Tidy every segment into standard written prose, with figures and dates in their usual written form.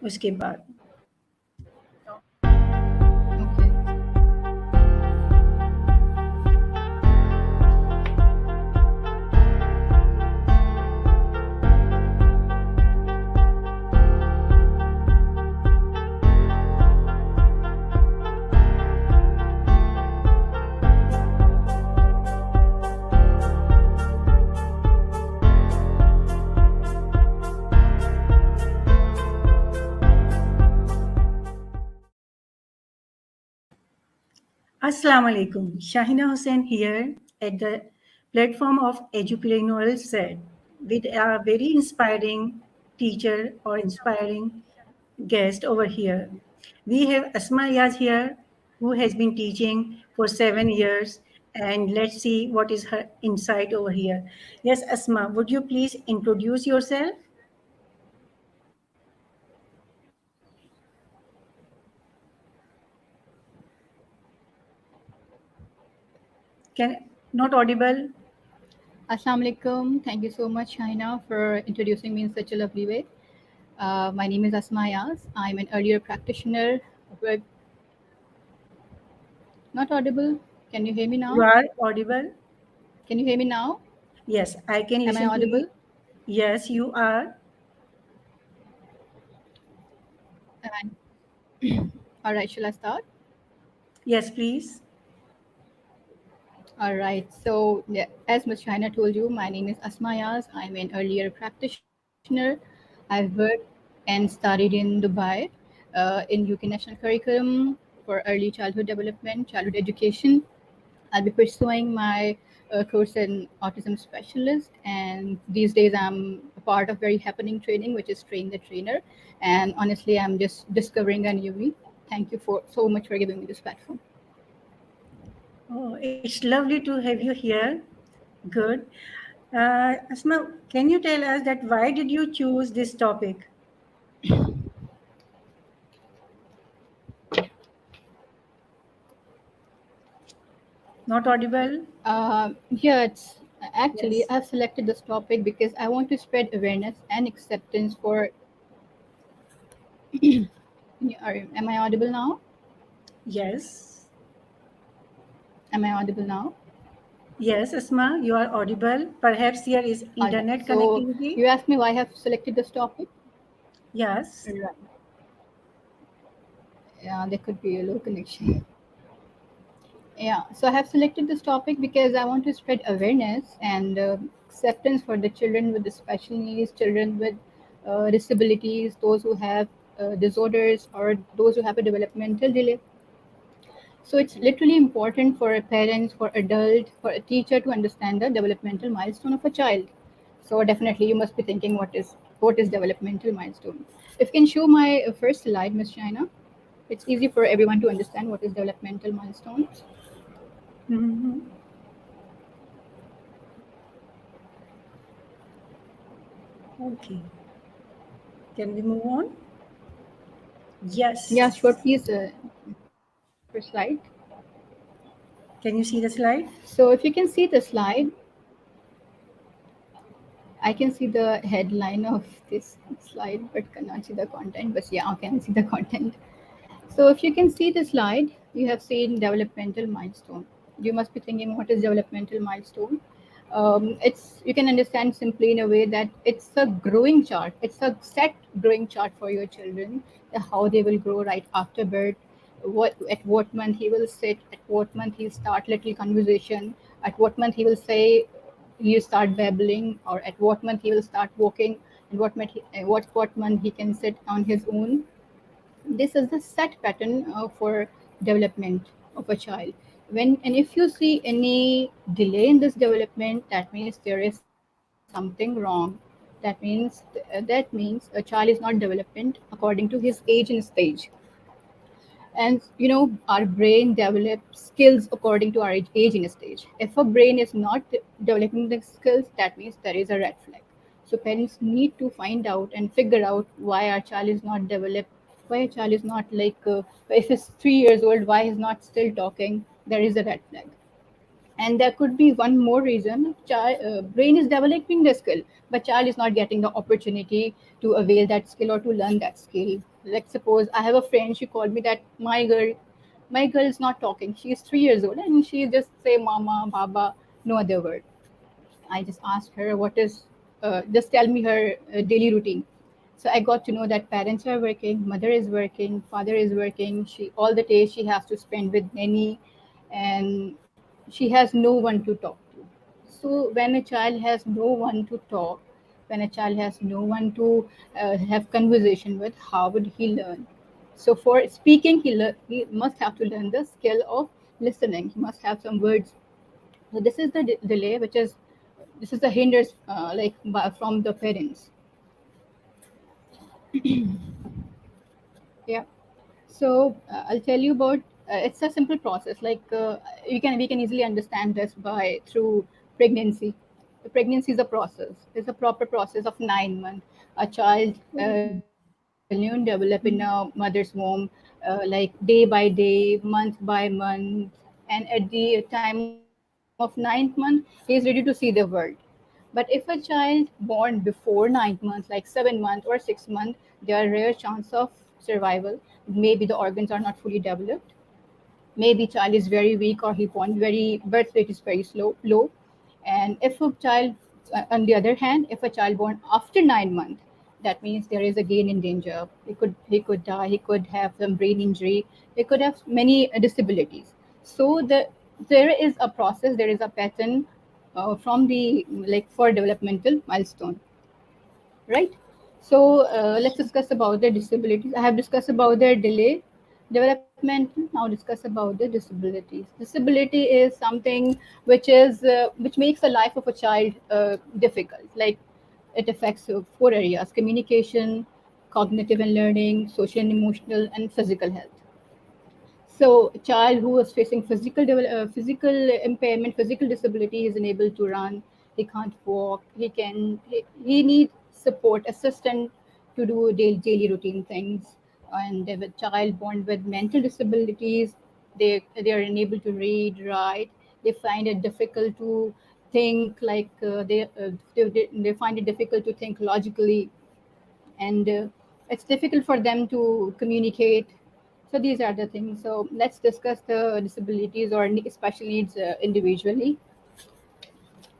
उसके बाद Okay. Assalamu alaikum. Shahina Hussain here at the platform of Edupreneur Z with a very inspiring teacher or inspiring guest over here. We have Asma Yaz here who has been teaching for 7 years, and let's see what is her insight over here. Yes, Asma, would you please introduce yourself? Can not audible? Assalamu alaikum. Thank you so much, Shaina, for introducing me in such a lovely way. My name is Asma Yas. I'm an earlier practitioner with not audible. Can you hear me You now? are audible? Can you hear me now? Yes, I can Am I listen to you. audible? Yes, you are. And all right, shall I start? Yes, please. All right. So, yeah, as Ms. Shaina told you, my name is Asma Yas. I'm an earlier practitioner. I've worked and studied in Dubai in UK National Curriculum for early childhood development, childhood education. I'll be pursuing my course in autism specialist, and these days I'm a part of very happening training, which is train the trainer. And honestly, I'm just discovering a new me. Thank you for so much for giving me this platform. Oh, it's lovely to have you here. Good. Asma, can you tell us that why did you choose this topic? Not audible? Yeah, it's actually Yes. I've selected this topic because I want to spread awareness and acceptance for. Am I audible now? Yes. Am I audible now? Yes, Asma, you are audible. Perhaps there is All right. internet So connectivity. you asked me why I have selected this topic. Yes. Right. Yeah, there could be a low connection. Yeah, so I have selected this topic because I want to spread awareness and acceptance for the children with the special needs, children with disabilities, those who have disorders, or those who have a developmental delay. So it's literally important for a parent, for adult, for a teacher to understand the developmental milestone of a child. So definitely, you must be thinking, what is developmental milestone? If you can show my first slide, Miss China, it's easy for everyone to understand what is developmental milestones. Mhm. Okay. Can we move on? Yeah, Yes. sure. Please, first slide. Can you see the slide? So if you can see the slide, I can see the headline of this slide, but cannot see the content. But yeah, I can see the content. So if you can see the slide, you have seen developmental milestone. You must be thinking, what is developmental milestone? It's you can understand simply in a way that it's a growing chart. It's a set growing chart for your children, how they will grow right after birth, what month he will sit, at what month he'll start little conversation, at what month he will say you start babbling, or at what month he will start walking, and what month he can sit on his own. This is the set pattern for development of a child. When and if you see any delay in this development, that means there is something wrong. That means a child is not developing according to his age and stage. And our brain develops skills according to our age and stage. If a brain is not developing the skills, that means there is a red flag. So parents need to find out and figure out why our child is not developed, why a child is not like if he's 3 years old, why he's not still talking. There is a red flag. And there could be one more reason: child brain is developing the skill, but child is not getting the opportunity to avail that skill or to learn that skill. Like, suppose I have a friend, she called me that my girl is not talking, she is 3 years old and she just say mama, baba, no other word. I just asked her, what is, just tell me her daily routine. So I got to know that parents are working, mother is working, father is working. She, all the day she has to spend with nanny, and she has no one to talk to. So when a child has no one to talk, when a child has no one to have conversation with, how would he learn? So for speaking, he must have to learn the skill of listening. He must have some words. So this is the delay, which is, this is the hinders, from the parents. Yeah. So I'll tell you about. It's a simple process. Like, we can easily understand this by through pregnancy. The pregnancy is a process. It's a proper process of 9 months. A child develop in a mother's womb, like day by day, month by month, and at the time of 9th month, he is ready to see the world. But if a child born before 9th month, like 7 month or 6 month, there are rare chance of survival. Maybe the organs are not fully developed. Maybe child is very weak, or he born very, birth rate is very low. And if a child, on the other hand, if a child born after 9 months, that means there is again in danger. He could die. He could have some brain injury. He could have many disabilities. So there is a process. There is a pattern from the, like, for developmental milestone, right? So let's discuss about the disabilities. I have discussed about their delay development. Now discuss about the disabilities. Disability is something which makes the life of a child difficult. Like, it affects 4 areas: communication, cognitive and learning, social and emotional, and physical health. So, a child who is facing physical impairment, physical disability, is unable to run. He can't walk. He needs support, assistant to do daily routine things. And with a child born with mental disabilities, they are unable to read, write. They find it difficult to think, like, they find it difficult to think logically, and it's difficult for them to communicate. So these are the things. So let's discuss the disabilities or special needs individually.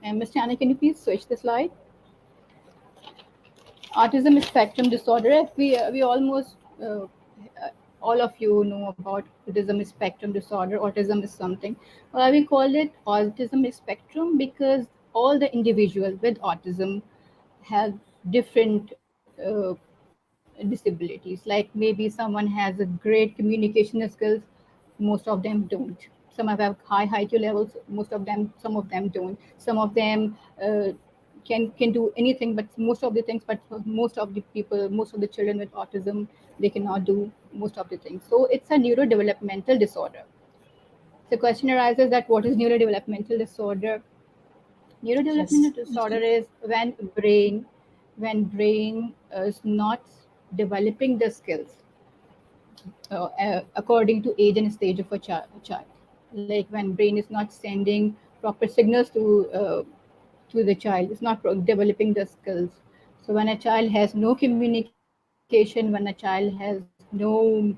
And Ms. Chana, can you please switch the slide? Autism spectrum disorder. We almost all of you know about autism spectrum disorder. Autism is something. We call it autism spectrum because all the individuals with autism have different disabilities. Like, maybe someone has a great communication skills, most of them don't. Some have high IQ levels, most of them, some of them don't. Some of them can do anything, but most of the things. But for most of the people, most of the children with autism, they cannot do most of the things. So it's a neurodevelopmental disorder. The question arises that what is neurodevelopmental disorder? Neurodevelopmental Yes. disorder is when brain is not developing the skills according to age and stage of a child. Like, when brain is not sending proper signals to the child, it's not developing the skills. So when a child has no communication, when a child has no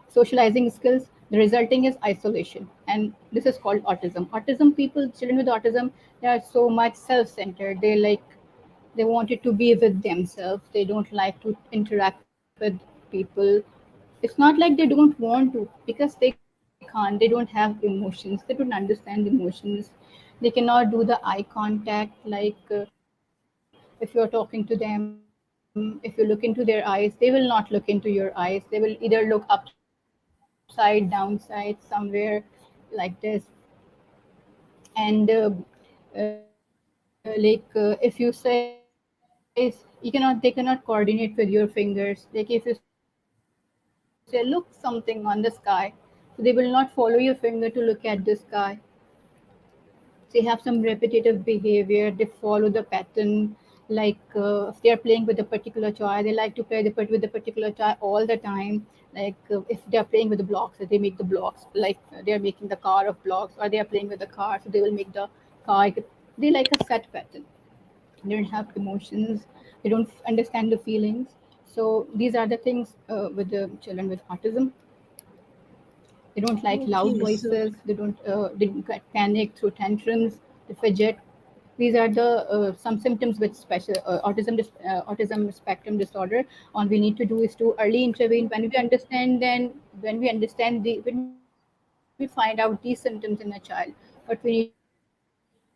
socializing skills, the resulting is isolation, and this is called autism. Autism people, children with autism, they are so much self-centered. They wanted to be with themselves. They don't like to interact with people. It's not like they don't want to, because they can't. They don't have emotions. They don't understand emotions. They cannot do the eye contact. Like, if you're talking to them, if you look into their eyes, they will not look into your eyes. They will either look upside, downside, somewhere like this. And if you say, they cannot coordinate with your fingers. Like, if you say look something on the sky, so they will not follow your finger to look at the sky. They have some repetitive behavior. They follow the pattern, like, Like if they are playing with a particular toy, they like to play with the particular toy all the time. Like if they are playing with the blocks, they make the blocks, like they are making the car of blocks, or they are playing with the car, so they will make the car. They like a set pattern. They don't have emotions. They don't understand the feelings. So these are the things with the children with autism. They don't like loud Okay, so voices. They don't get panic through tantrums. They fidget. These are the some symptoms with special autism spectrum disorder. All we need to do is to early intervene when we understand. Then when we find out these symptoms in a child, what we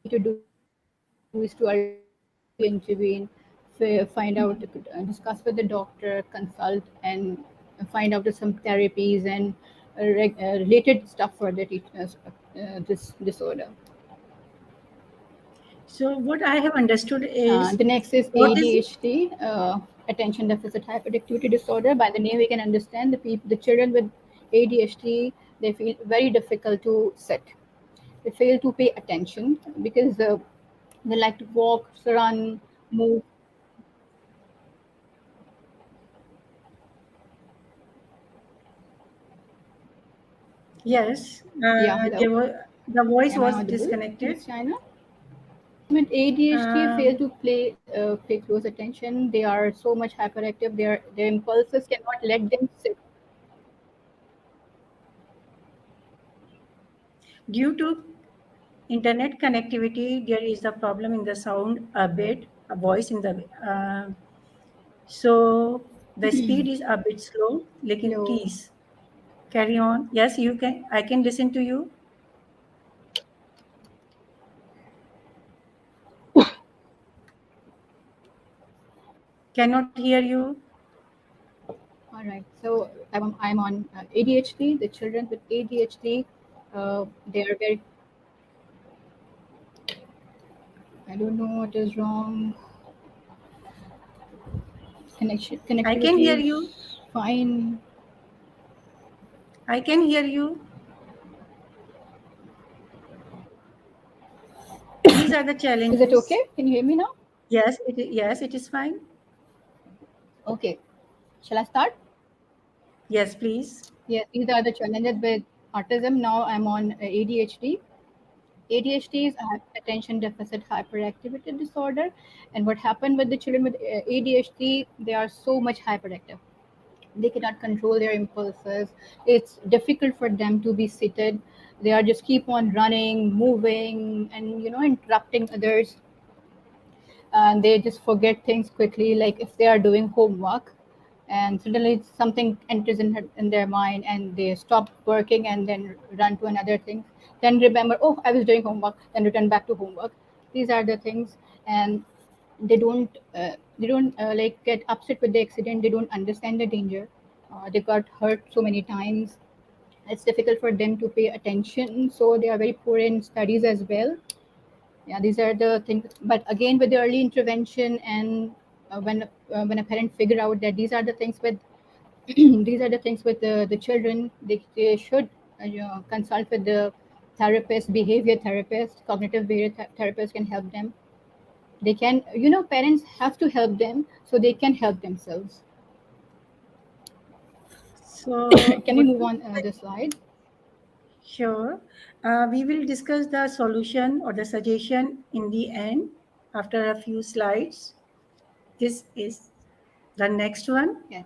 need to do is to early intervene, find out, discuss with the doctor, consult, and find out some therapies and related stuff for this disorder. what I have understood is The next is what is ADHD, attention deficit hyperactivity disorder. By the name, we can understand the children with ADHD, they feel very difficult to sit. They fail to pay attention because they like to walk, run, move. yes, Yeah, hello. the voice Am I was audible, disconnected. Miss China? With ADHD, fail Um, to pay close attention. They are so much hyperactive. Their impulses cannot let them sit. Due to internet connectivity, there is a problem in the sound a bit, a voice in the so the speed is a bit slow. Lekin Hello. please carry on. Yes, you can. I can listen to you. Cannot hear you. All right. So I'm on ADHD. The children with ADHD, they are very. I don't know what is wrong. I can Connectivity hear is you. fine. I can hear you. These are the Is it okay? challenges. Can you hear me now? Yes, it is fine. Okay. Shall I start? Yes, please. Yes. These are the challenges with autism. Now I'm on ADHD. ADHD is attention deficit hyperactivity disorder. And what happened with the children with ADHD, they are so much hyperactive. They cannot control their impulses. It's difficult for them to be seated. They are just keep on running, moving, and interrupting others. And they just forget things quickly. Like if they are doing homework and suddenly something enters in their mind and they stop working and then run to another thing, then remember, oh, I was doing homework, then return back to homework. These are the things. And they don't like get upset with the accident. They don't understand the danger. They got hurt so many times. It's difficult for them to pay attention, so they are very poor in studies as well. Yeah, these are the things. But again, with the early intervention, and when a parent figure out that these are the things with these are the things with the children, they should consult with the therapist, behavior therapist, cognitive behavior therapist can help them. They can, parents have to help them so they can help themselves. So, Can we move on the slide? sure. We will discuss the solution or the suggestion in the end after a few slides. This is the next one. Yes.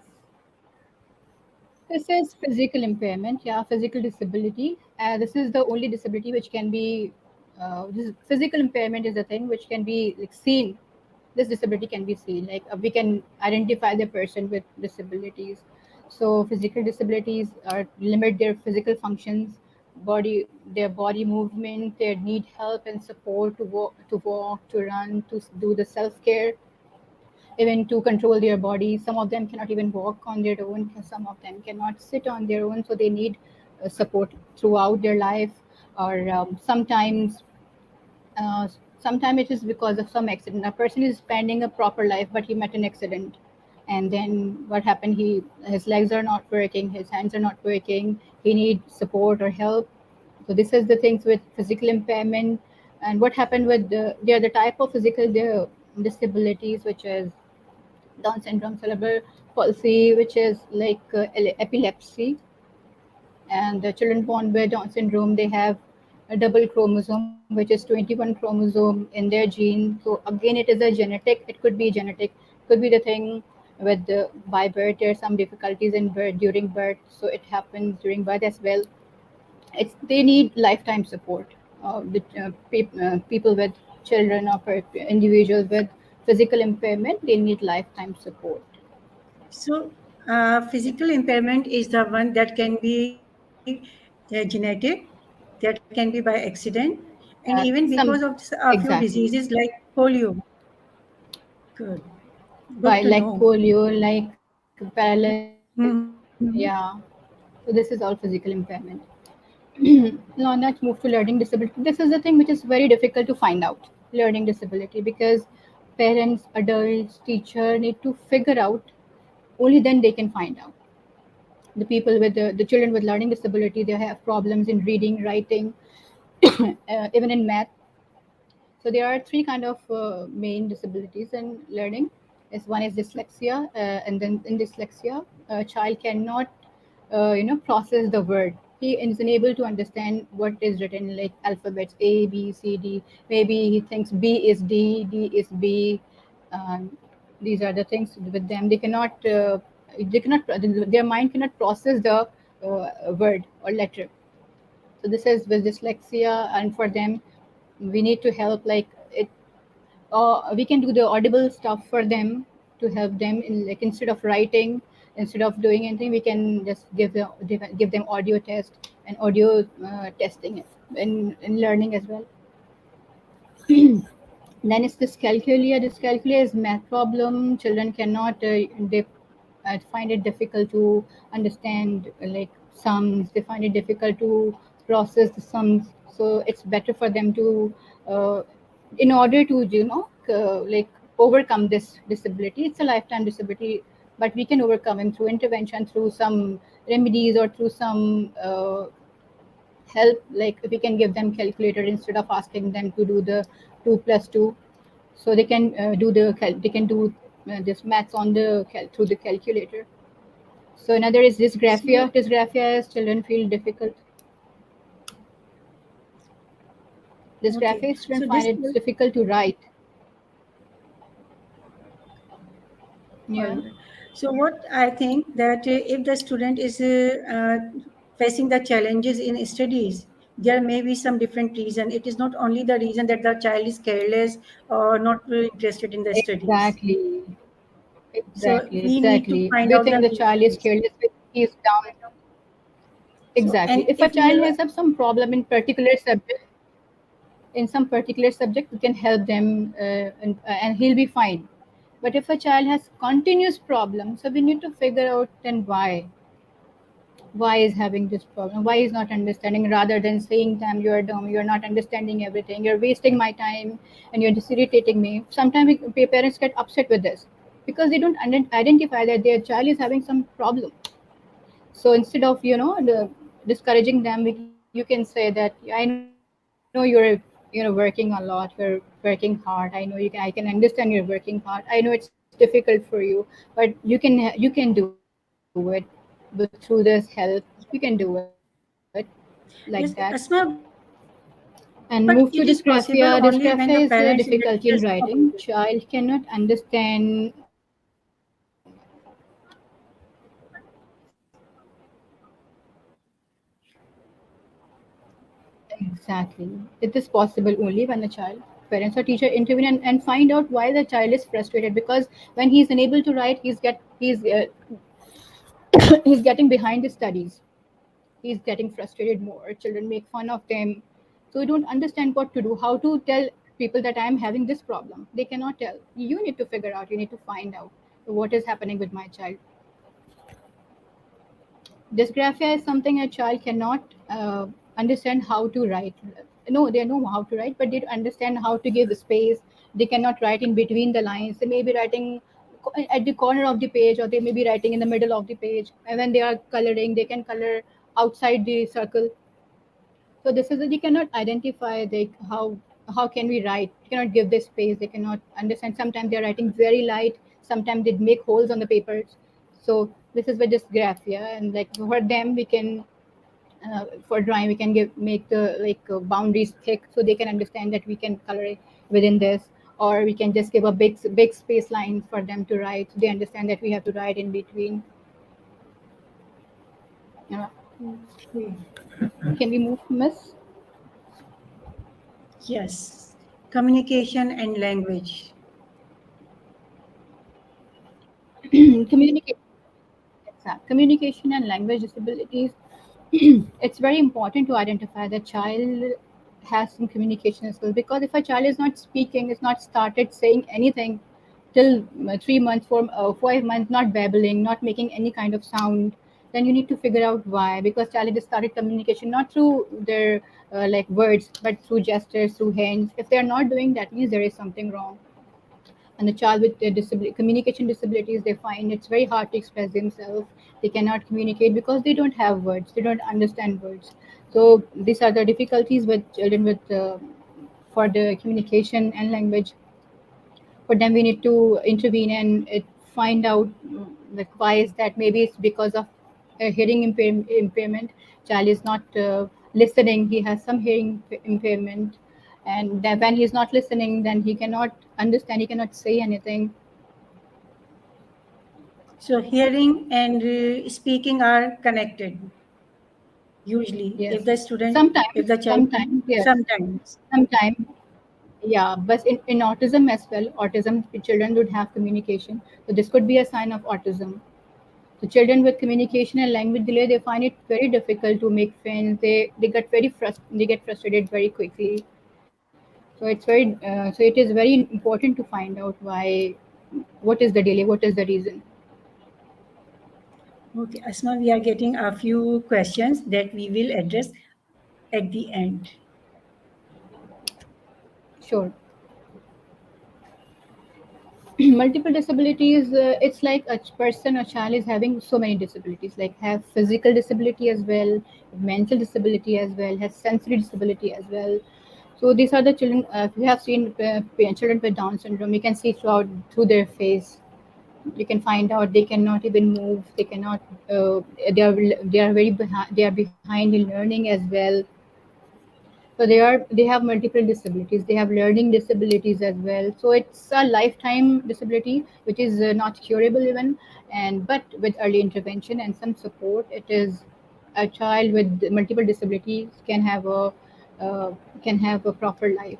This is physical impairment, yeah, physical disability. This is the only disability which can be, physical impairment is a thing which can be like seen. This disability can be seen, like we can identify the person with disabilities. So physical disabilities are limit their physical functions, their body movement, they need help and support to walk, to run, to do the self care, even to control their body. Some of them cannot even walk on their own. Some of them cannot sit on their own, so they need support throughout their life. Or uh, sometimes it is because of some accident. A person is spending a proper life, but he met an accident, and then what happened? His legs are not working, his hands are not working. He needs support or help. So this is the things with physical impairment. And what happened with the other type of physical disabilities, which is Down syndrome, cerebral palsy, which is like epilepsy, and the children born with Down syndrome, they have a double chromosome, which is 21 chromosome in their gene. So again, it is a genetic. It could be genetic. Could be the thing with the by birth. There are some difficulties in birth during birth, so it happens during birth as well. It's they need lifetime support. People with children or individuals with physical impairment, they need lifetime support. So, physical impairment is the one that can be genetic, that can be by accident, and even because of Some a few diseases exactly like polio. Good, good to by like know. polio, like paralysis. Mhm. Yeah. So this is all physical impairment. Now let's move to learning disability. This is the thing which is very difficult to find out. Learning disability, because parents, adults, teacher need to figure out. Only then they can find out. The people with the children with learning disability, they have problems in reading, writing, even in math. So there are three kind of main disabilities in learning. Is one is dyslexia, and then in dyslexia, a child cannot, process the word. He is unable to understand what is written like alphabets A, B, C, D. Maybe he thinks B is D, D is B. Um, these are the things with them. They cannot. Their mind cannot process the word or letter. So this is with dyslexia, and for them, we need to help like it. We can do the audible stuff for them to help them in like instead of writing, instead of doing anything, we can just give them audio test and audio testing in learning as well. Then it's dyscalculia. Dyscalculia is math problem. Children cannot they find it difficult to understand like sums. They find it difficult to process the sums. So it's better for them to, uh, in order to like overcome this disability. It's a lifetime disability, but we can overcome it through intervention, through some remedies, or through some help. Like we can give them calculator instead of asking them to do the 2 plus 2, so they can they can do this maths on the through the calculator. So another is dysgraphia. So, Dysgraphia is children feel difficult. Dysgraphia okay. is children So find this, it difficult to write. all Yeah, right. So what I think that if the student is facing the challenges in studies, there may be some different reason. It is not only the reason that the child is careless or not really interested in the studies. exactly, So exactly, we need to exactly. find We out think the the child is reasons. careless, but he's down. So, Exactly. and If a if we child has some problem in particular subject, in some particular subject, we can help them, and he'll be fine. But if a child has continuous problems, so we need to figure out then why is having this problem, why is not understanding, rather than saying them you're dumb, you're not understanding everything, you're wasting my time, and you're just irritating me. Sometimes parents get upset with this because they don't identify that their child is having some problem. So instead of discouraging them, you can say that, "Yeah, I know you're working a lot, you're working hard. I know I can understand you're working hard. I know it's difficult for you, but you can do it with through this help. You can do it like that." yes, And Asma, move but to it is possible dysgraphia. only when the Dysgraphia is parents identify difficulty in some writing. problem. Child cannot understand. Exactly. It is possible only when the child, parents or teacher intervene and find out why the child is frustrated, because when he's unable to write, he's getting behind the studies. He's getting frustrated more. Children make fun of them. So you don't understand what to do, how to tell people that I'm having this problem. They cannot tell. You need to figure out, you need to find out what is happening with my child. Dysgraphia is something a child cannot understand how to write. No, they know how to write, but they don't understand how to give space. They cannot write in between the lines. They may be writing at the corner of the page, or they may be writing in the middle of the page. And when they are coloring, they can color outside the circle. So this is that they cannot identify how how can we write? You cannot give this space. They cannot understand. Sometimes they're writing very light. Sometimes they make holes on the papers. So this is with just graphia, and like for them, we can for drawing we can give make the boundaries thick so they can understand that we can color it within this, or we can just give a big space line for them to write so they understand that we have to write in between. uh, Okay. can we move, miss? Yes. Communication and language. Communication. Communication and language disabilities. It's very important to identify the child has some communication skills, because if a child is not speaking, is not started saying anything till 3 months, 5 months, not babbling, not making any kind of sound, then you need to figure out why. Because child has started communication not through their words, but through gestures, through hands. If they are not doing that, means there is something wrong. And the child with communication disabilities, they find it's very hard to express themselves. They cannot communicate because they don't have words, they don't understand words. So these are the difficulties with children with for the communication and language. For them we need to intervene and find out like why is that. Maybe it's because of a hearing impairment. Child is not listening, he has some hearing impairment, and then when he's not listening, then he cannot understand, he cannot say anything. So hearing and speaking are connected usually. Yes, If sometimes, the child, sometimes, yes, sometimes. sometimes. Yeah, but in autism as well, autism children would have communication, so this could be a sign of autism. So children with communication and language delay, they find it very difficult to make friends. They get frustrated very quickly. So it is very important to find out why, what is the delay, what is the reason. Okay, Asma, we are getting a few questions that we will address at the end. Sure. Multiple disabilities, it's like a person or child is having so many disabilities, like have physical disability as well, mental disability as well, has sensory disability as well. So these are the children. If you have seen children with Down syndrome, you can see through their face, you can find out they cannot even move, they cannot they are they are behind in learning as well. So they have multiple disabilities, they have learning disabilities as well. So it's a lifetime disability which is not curable even. And but with early intervention and some support, it is a child with multiple disabilities uh, can have a proper life.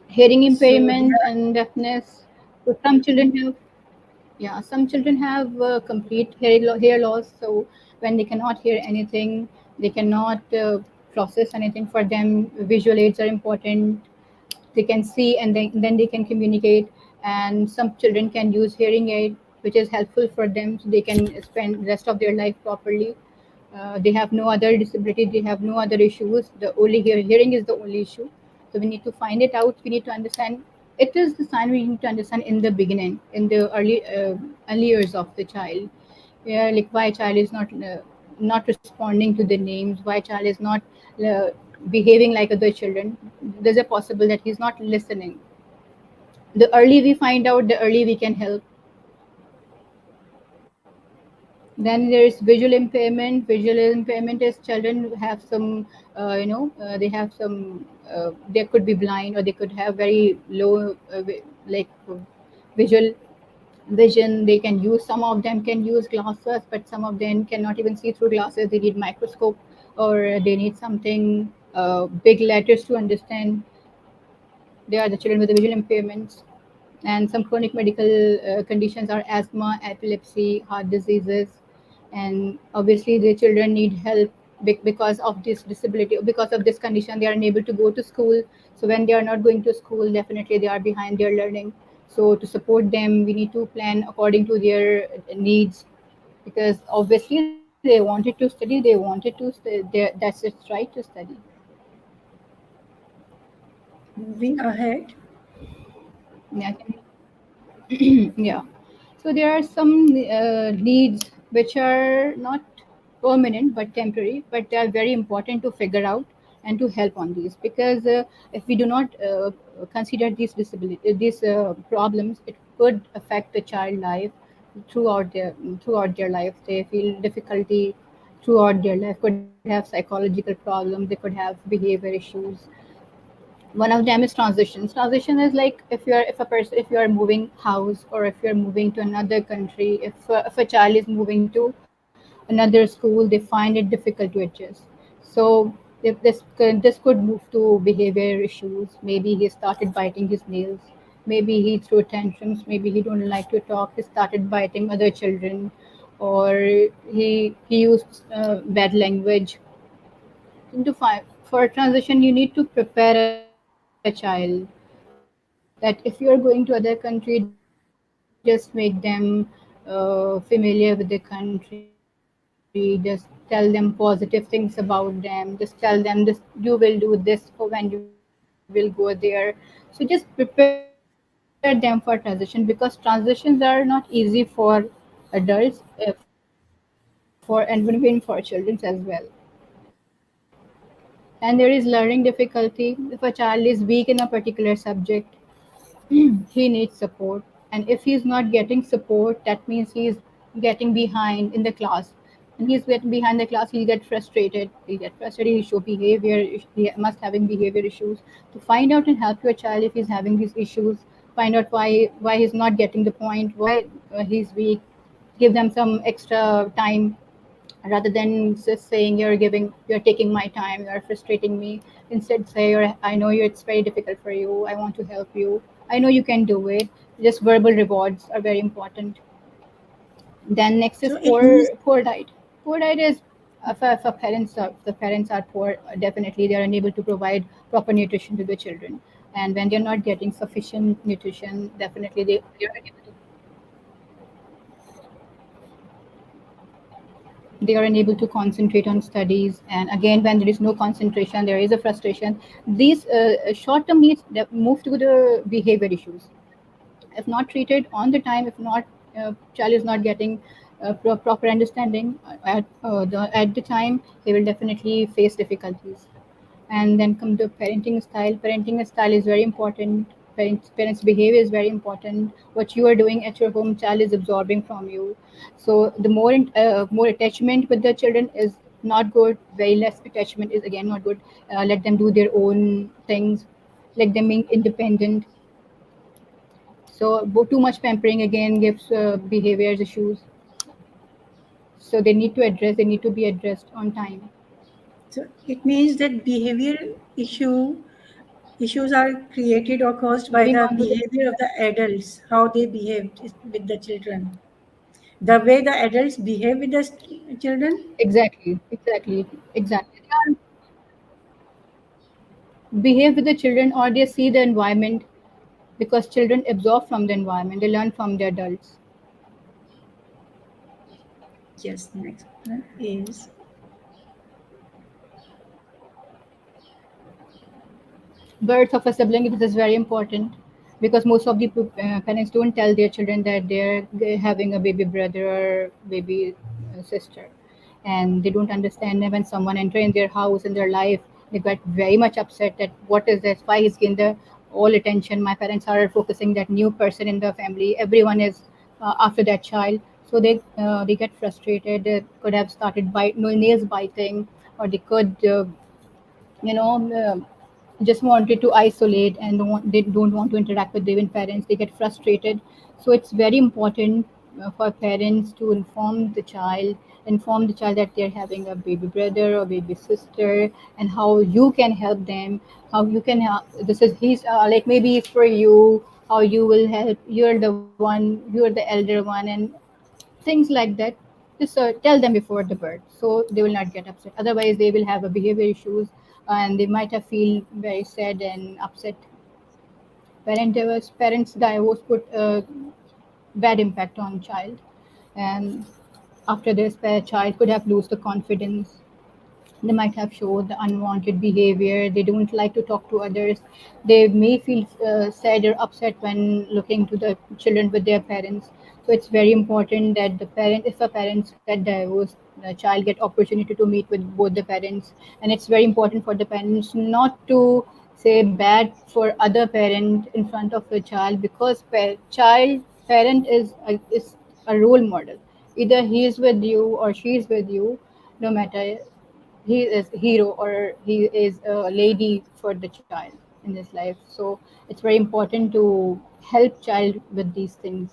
Hearing So impairment there and deafness. So some children have, yeah, some children have complete hair loss. So when they cannot hear anything, they cannot process anything. For them, visual aids are important. They can see and then they can communicate. And some children can use hearing aid, which is helpful for them, so they can spend rest of their life properly. They have no other disability, they have no other issues, the only hearing is the only issue. So we need to find it out, we need to understand. It is the sign we need to understand in the beginning, in the early years of the child. Yeah, like why child is not responding to the names, why child is not uh, behaving like other children. There's a possible that he's not listening. The early we find out, the early we can help. Then there's visual impairment. Visual impairment is children who have some, they have some, they could be blind, or they could have very low, visual vision. They can use, some of them can use glasses, but some of them cannot even see through glasses. They need microscope, or they need something, big letters to understand. They are the children with the visual impairments. And some chronic medical conditions are asthma, epilepsy, heart diseases. And obviously the children need help because of this disability, because of this condition they are unable to go to school. So when they are not going to school, definitely they are behind their learning. So to support them, we need to plan according to their needs, because obviously they wanted to study, they wanted to that's its right to study. moving ahead. Yeah, yeah. So there are some needs which are not permanent but temporary, but they are very important to figure out. and to help on these, because if we do not consider these disability these problems, it could affect the child life throughout their life. They feel difficulty throughout their life, could have psychological problems, they could have behavior issues. One of them is transitions. Transition is like if you are moving house, or if you're moving to another country, if a child is moving to another school, they find it difficult to adjust. So if this could move to behavior issues. Maybe he started biting his nails, maybe he threw tantrums, maybe he don't like to talk, he started biting other children, or he used bad language. For a transition, you need to prepare a child that if you're going to other country, just make them familiar with the country, just tell them positive things about them, just tell them this, you will do this for when you will go there. So just prepare them for transition, because transitions are not easy for adults, and even for children as well. And there is learning difficulty. If a child is weak in a particular subject, he needs support. And if he's not getting support, that means he's getting behind in the class. And he's getting behind the class, he'll get frustrated. He'll show behavior, he must having behavior issues. To find out and help your child if he's having these issues, find out why he's not getting the point, why he's weak, give them some extra time, rather than just saying you're taking my time, you're frustrating me. Instead say, I know you, it's very difficult for you, I want to help you, I know you can do it. Just verbal rewards are very important. Then next is So it means poor diet. Poor diet is, if the parents are poor, definitely they are unable to provide proper nutrition to the children. And when they're not getting sufficient nutrition, definitely they are unable to concentrate on studies. And again, when there is no concentration, there is a frustration. These short term needs that move to the behavior issues. If not treated on the time, if not child is not getting proper understanding at the time, they will definitely face difficulties. And then come to parenting style. Parenting style is very important. Parents behavior is very important. What you are doing at your home, child is absorbing from you. So the more attachment with the children is not good. Very less attachment is again not good. Let them do their own things, let them be independent. So too much pampering again gives behaviors issues. So they need to be addressed on time. so it means that behavior issue issues are created or caused by Moving the on to the behavior of the adults, how they behaved with the children, the way the adults behave with the children. exactly. They are behave with the children, or they see the environment, because children absorb from the environment, they learn from the adults. Yes, next one is Birth of a sibling, this is very important, because most of the parents don't tell their children that they're having a baby brother or baby sister. And they don't understand that when someone enter in their house, in their life, they get very much upset that what is this, why is getting the all attention, my parents are focusing that new person in the family, everyone is after that child. So they get frustrated. They could have started nails biting, or they could you know just wanted to isolate, and they don't want to interact with their parents. They get frustrated. So it's very important for parents to inform the child that they're having a baby brother or baby sister, and how you can help them, how you can help. This is he's like maybe it's for you, how you will help, you're the elder one, and things like that. Just tell them before the birth, so they will not get upset. Otherwise they will have a behavior issues, and they might have feel very sad and upset. Parents divorce put a bad impact on child. And after this, the child could have lose the confidence. They might have showed the unwanted behavior. They don't like to talk to others. They may feel sad or upset when looking to the children with their parents. So it's very important that the parent, if a parents get divorced, the child get opportunity to meet with both the parents. And it's very important for the parents not to say bad for other parent in front of the child, because child parent is a role model. Either he is with you or she is with you, no matter he is hero or he is a lady for the child in this life. So it's very important to help child with these things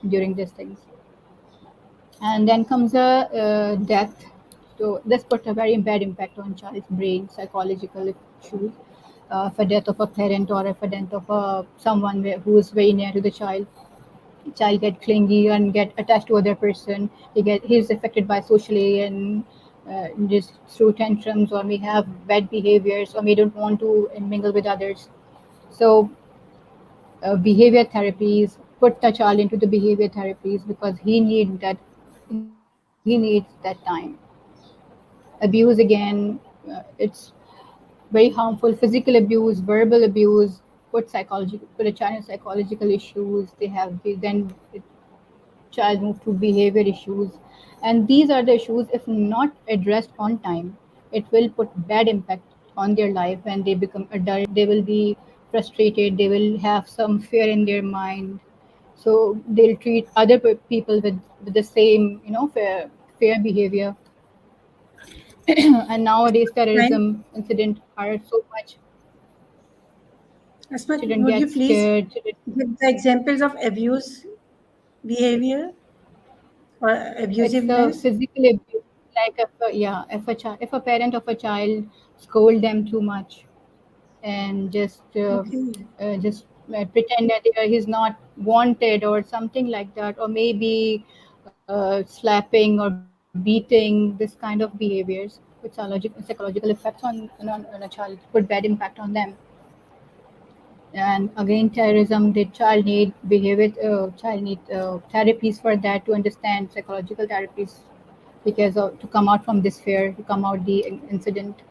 during these things. And then comes a death. So this puts a very bad impact on child's brain, psychological issues. If a death of a parent or if a death of someone who is very near to the child get clingy and get attached to other person. He's affected by socially and just through tantrums, or may have bad behaviors, or may don't want to mingle with others. So behavior therapies, put the child into the behavior therapies, because he needs that time. Abuse again, it's very harmful. Physical abuse, verbal abuse, put a child in psychological issues. Then child move to behavior issues. And these are the issues, if not addressed on time, it will put bad impact on their life. When they become adult, they will be frustrated, they will have some fear in their mind. So they'll treat other people with the same, fair behavior. And nowadays Fine. terrorism incident are so much. Asma, Children would you get please scared. Children, give the examples of abuse behavior or it's a abusiveness? physical abuse, like if a parent of a child scold them too much, and Okay. just pretend that he's not wanted or something like that, or maybe slapping or beating, this kind of behaviors, which are psychological effects on a child, put bad impact on them. And again, terrorism, the child need therapies for that, to understand psychological therapies, because to come out from this fear, to come out the incident.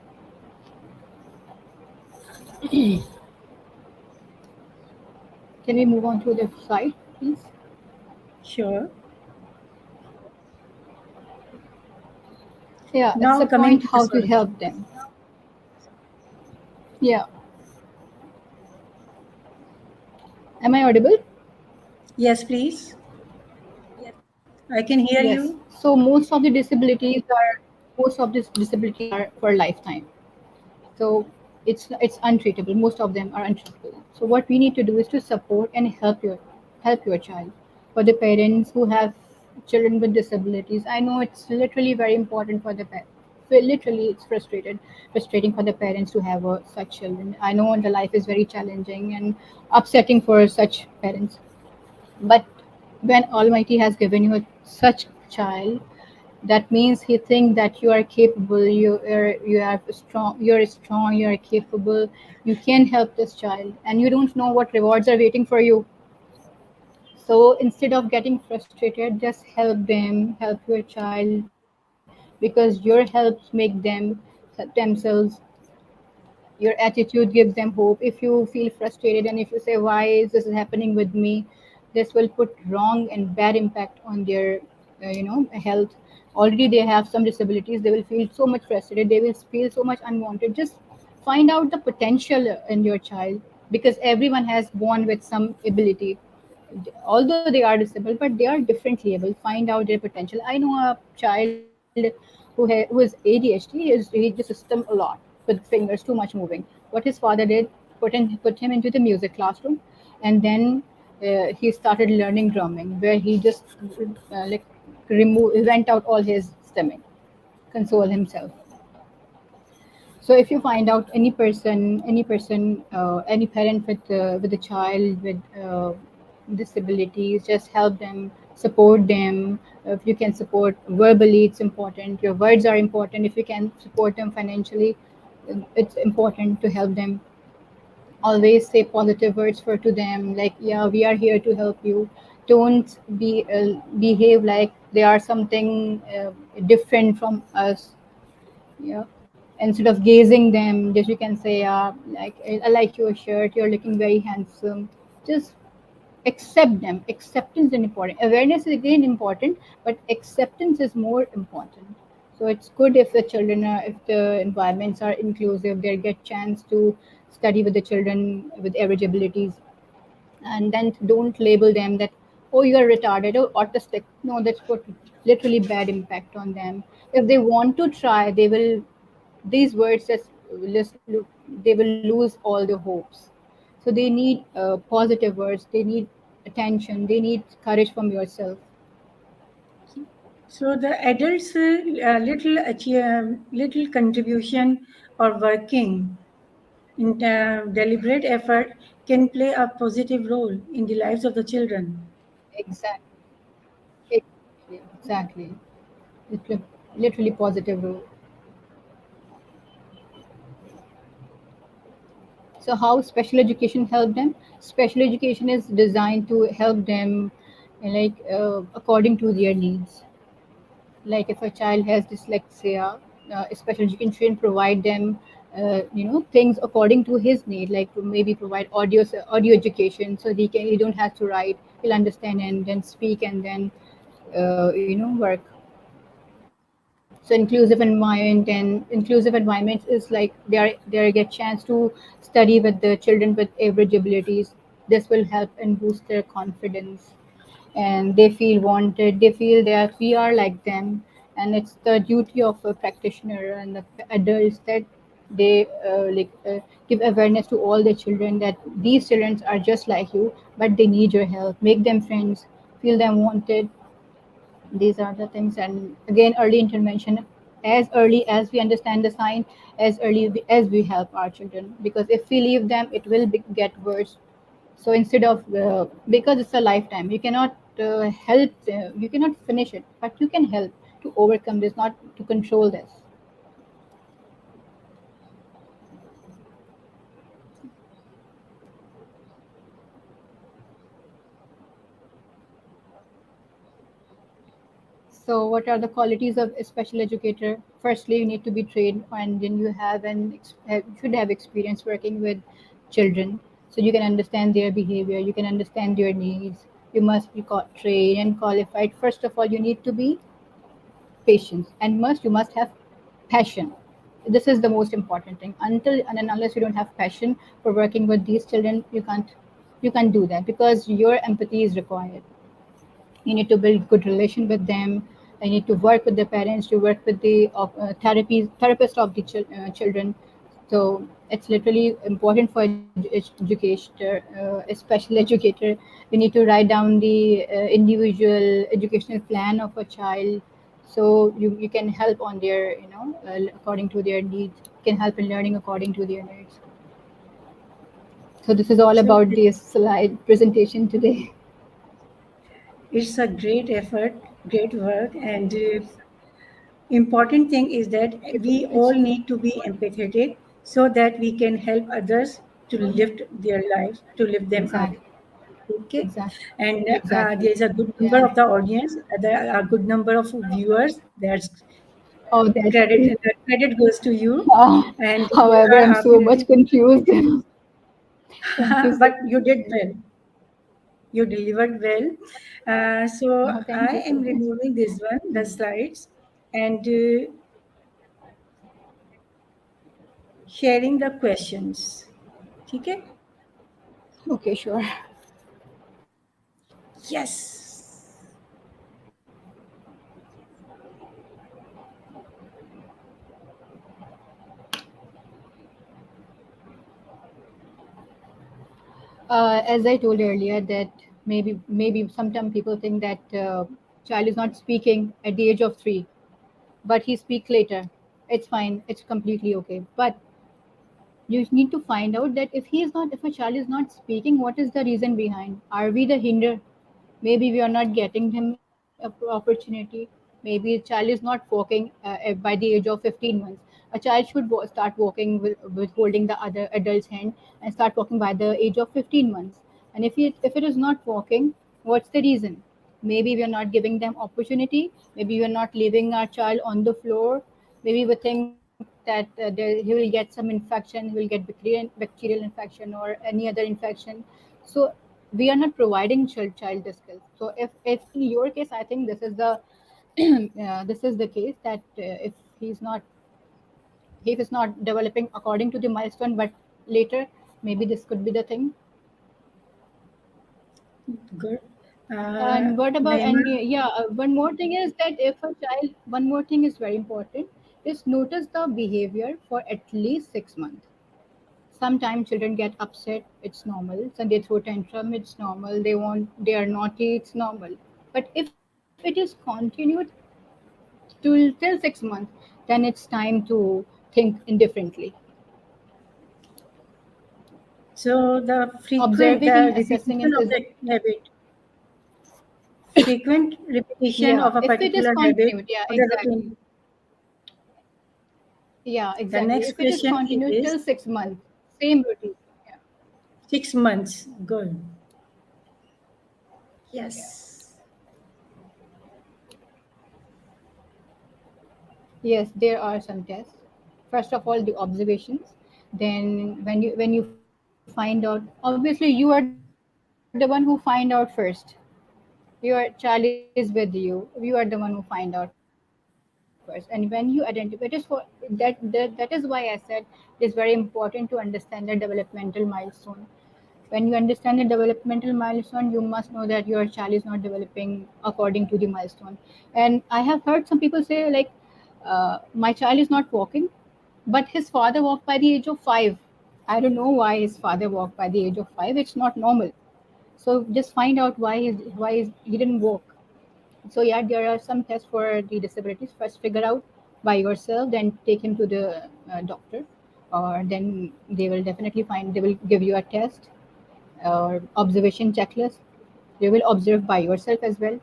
Can we move on to the slide, please? Sure. Yeah, it's Now a coming point to the how to solution. help them. Yeah, am I audible? Yes, please. I can hear Yes. you. So most of these disabilities are for lifetime. So it's untreatable. Most of them are untreatable. So what we need to do is to support and help your child. For the parents who have children with disabilities, I know it's literally very important for the parents. Literally, it's frustrating for the parents to have such children. I know the life is very challenging and upsetting for such parents. But when Almighty has given you such child, that means He thinks that you are capable, you're strong, you are capable, you can help this child, and you don't know what rewards are waiting for you. So instead of getting frustrated, just help your child, because your helps make them help themselves. Your attitude gives them hope. If you feel frustrated and if you say, why is this happening with me, this will put wrong and bad impact on their health. Already they have some disabilities, they will feel so much frustrated, they will feel so much unwanted. Just find out the potential in your child, because everyone has born with some ability, although they are disabled, but they are differently able. Find out their potential. I know a child who is ADHD. He just system a lot with fingers too much moving. What his father did, put him into the music classroom, and then he started learning drumming, where he just like went out all his stemming, console himself. So if you find out any parent with a child with disabilities, just help them, support them. If you can support verbally, it's important. Your words are important. If you can support them financially, it's important to help them. Always say positive words for to them, like, yeah, we are here to help you. Don't behave like they are something different from us. Yeah, instead of gazing them, just you can say, like, I like your shirt, you're looking very handsome. Just accept them. Acceptance is important. Awareness is again important, but acceptance is more important. So it's good if the children are, if the environments are inclusive, they get chance to study with the children with average abilities, and then don't label them that, oh, you are retarded or autistic. No, that's put literally bad impact on them. If they want to try, they will, these words just they will lose all their hopes. So they need positive words, they need attention, they need courage from yourself. So the adults' little contribution or working in deliberate effort can play a positive role in the lives of the children. Exactly. Exactly. Literally, literally positive role. So how special education help them? Special education is designed to help them, according to their needs. Like if a child has dyslexia, special education provide them, things according to his need, like to maybe provide audio education, so he don't have to write, he'll understand and then speak and then work. So inclusive environments is like they get chance to study with the children with average abilities. This will help and boost their confidence, and they feel wanted. They feel that we are like them, and it's the duty of a practitioner and the adults that they give awareness to all the children that these children are just like you, but they need your help. Make them friends, feel them wanted. These are the things. And again, early intervention, as early as we understand the sign, as early as we help our children, because if we leave them, it will get worse. So instead of because it's a lifetime, you cannot help, you cannot finish it, but you can help to overcome this, not to control this. So, what are the qualities of a special educator? Firstly, you need to be trained, and then you should have experience working with children, so you can understand their behavior, you can understand their needs. You must be trained and qualified. First of all, you need to be patient, and you must have passion. This is the most important thing. Until and unless you don't have passion for working with these children, you can't do that, because your empathy is required. You need to build good relation with them. You need to work with the parents, to work with the therapist of the children. So it's literally important for educator, a special educator. You need to write down the individual educational plan of a child, so you can help on their, according to their needs. You can help in learning according to their needs. So this is all So about this slide presentation today. it's a great effort, great work, and important thing is that Thank you so we much. all need to be empathetic so that we can help others to lift their lives, to lift them up. Exactly. Okay, Exactly. and Exactly. there is a good number Yeah. of the audience, there are a good number of viewers. That's Oh, that's credit. great. Credit goes to you, and However, there I'm are so much absolutely. confused. Thank you so But you much. did well. You delivered well. So Oh, thank I you so am much. removing this one, the slides, and sharing the questions. Okay? Okay, sure. Yes. As I told earlier, that maybe sometimes people think that child is not speaking at the age of 3, but he speaks later. It's fine. It's completely okay. But you need to find out that if a child is not speaking, what is the reason behind? Are we the hinder? Maybe we are not getting him a opportunity. Maybe a child is not walking by the age of 15 months. A child should start walking with holding the other adult's hand, and start walking by the age of 15 months. And if it is not walking, what's the reason? Maybe we are not giving them opportunity. Maybe we are not leaving our child on the floor. Maybe we think that he will get some infection, he will get bacterial infection or any other infection. So we are not providing child the skills. So if in your case, I think this is the this is the case that if he's not if it's not developing according to the milestone, but later maybe this could be the thing. Good. And what about, Naima, and yeah, one more thing is that if a child, one more thing is very important, is notice the behavior for at least 6 months. Sometimes children get upset, it's normal. So they throw tantrum, it's normal. They are naughty, it's normal. But if it is continued till 6 months, then it's time to think indifferently. so Observing the and assessing repetition it of is, the habit, frequent repetition yeah, of a if it is particular habit continued, yeah, or the exactly. routine. Yeah, The exactly. next If it is question continued is till 6 months, same routine. Yeah. 6 months. Good. Yes. Yes, there are some tests. First of all, the observations. Then when you find out, obviously you are the one who find out first. Your child is with you. You are the one who find out first. And when you identify, it is for that is why I said it is very important to understand the developmental milestone. When you understand the developmental milestone, you must know that your child is not developing according to the milestone. And I have heard some people say like, my child is not walking, but his father walked by the age of 5. I don't know why his father walked by the age of 5. It's not normal. So just find out he didn't walk. So yeah, there are some tests for the disabilities. First, figure out by yourself, then take him to the doctor, or then they will definitely find, they will give you a test or observation checklist. You will observe by yourself as well.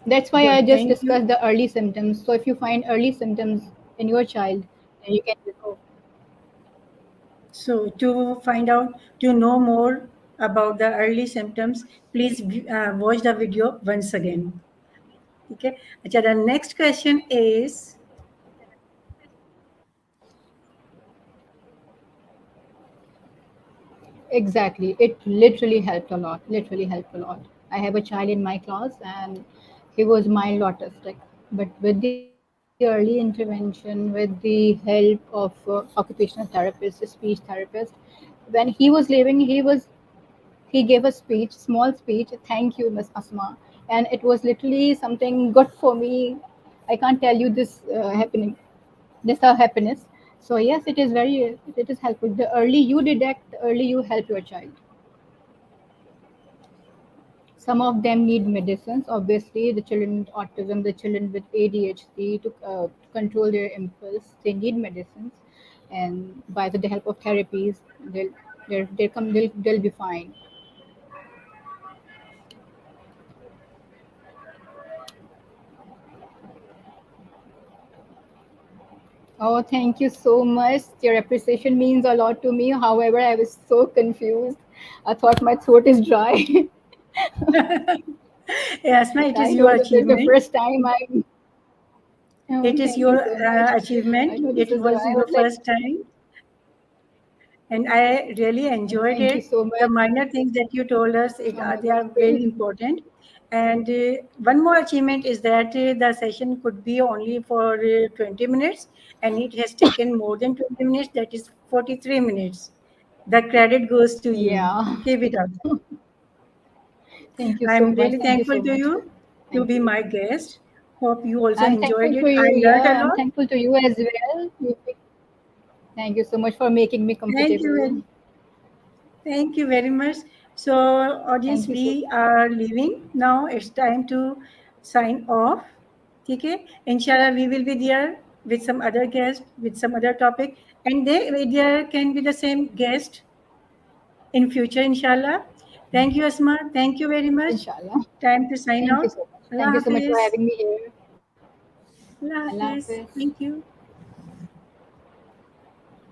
That's why I Good. just Thank you. discussed the early symptoms. So if you find early symptoms in your child, then you can just, oh, So to know more about the early symptoms, please watch the video once again. Okay. अच्छा, the next question is, exactly. It literally helped a lot. Literally helped a lot. I have a child in my class and he was mild autistic. But with the early intervention, with the help of occupational therapist, speech therapist, when he was leaving, he gave a speech, small speech. Thank you, Miss Asma. And it was literally something good for me. I can't tell you this happening. This happiness. So yes, it is helpful. The early you detect, the early you help your child. Some of them need medicines. Obviously, the children with autism, the children with ADHD, to control their impulse, they need medicines, and by the help of therapies, they'll be fine. Oh, thank you so much. Your appreciation means a lot to me. However, I was so confused. I thought my throat is dry. Asma, it is I your know this is the achievement. first time I'm. It Oh, is thank your you so much. I achievement. know this It is. was I your was like, first time, and I really enjoyed thank you it. so The much. minor things that you told us, Oh my they God, are very important. And one more achievement is that the session could be only for 20 minutes, and it has taken more than 20 minutes. That is 43 minutes. The credit goes to you. yeah. Keep it up. Thank you so I'm much. really Thank you thankful so to much. you to Thank be you. my guest. Hope you also I'm enjoyed thankful it. to I you. learned Yeah, a I'm lot. thankful to you as well. Thank you so much for making me Thank you comfortable. very, thank you very much. So, audience, Thank you so we much. are leaving now. It's time to sign off. Okay, inshallah, we will be there with some other guest, with some other topic, and there can be the same guest in future, inshallah. Thank you, Asma. Thank you very much. Inshallah. Time to sign Thank you out. so much. Thank Allah you so much for Hafiz. having me here. Allah Allah Hafiz. Hafiz. Thank you.